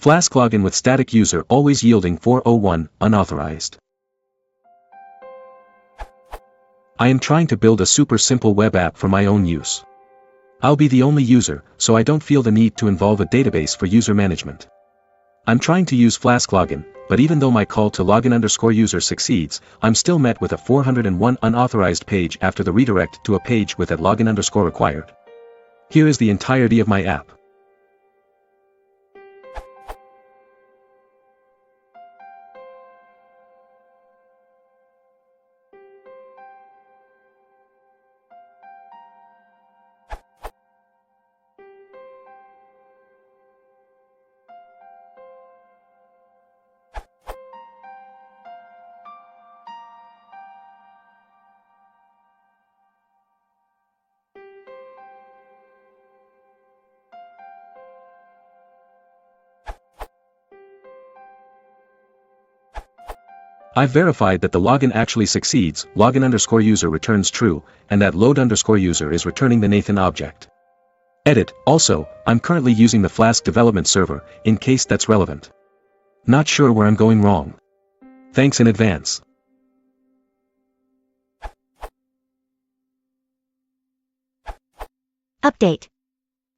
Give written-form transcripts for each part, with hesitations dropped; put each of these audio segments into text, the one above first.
Flask-login with static user always yielding 401, unauthorized. I am trying to build a super simple web app for my own use. I'll be the only user, so I don't feel the need to involve a database for user management. I'm trying to use Flask-login, but even though my call to login_user succeeds, I'm still met with a 401 unauthorized page after the redirect to a page with a login_required. Here is the entirety of my app. I've verified that the login actually succeeds, login_user returns true, and that load_user is returning the Nathan object. Edit, also, I'm currently using the Flask development server, in case that's relevant. Not sure where I'm going wrong. Thanks in advance. Update.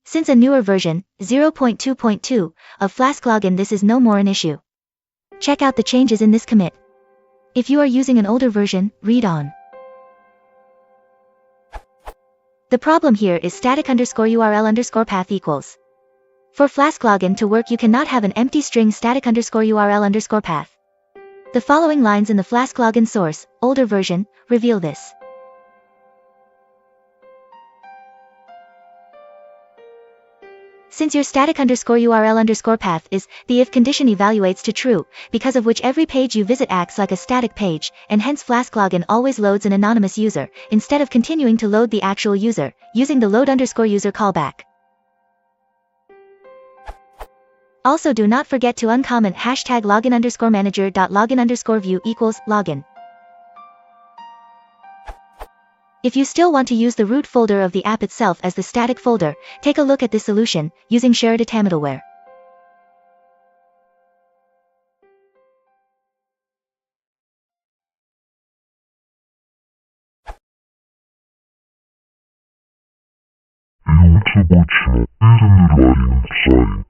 Since a newer version, 0.2.2, of Flask-login, this is no more an issue. Check out the changes in this commit. If you are using an older version, read on. The problem here is static_URL_path equals. For Flask-login to work, you cannot have an empty string static_URL_path. The following lines in the Flask-login source, older version, reveal this. Since your static_URL_path is, the if condition evaluates to true, because of which every page you visit acts like a static page, and hence Flask-login always loads an anonymous user, instead of continuing to load the actual user, using the load_user callback. Also, do not forget to uncomment hashtag login_manager.login_view equals login. If you still want to use the root folder of the app itself as the static folder, take a look at this solution, using shared middleware. И лучше быть, но перед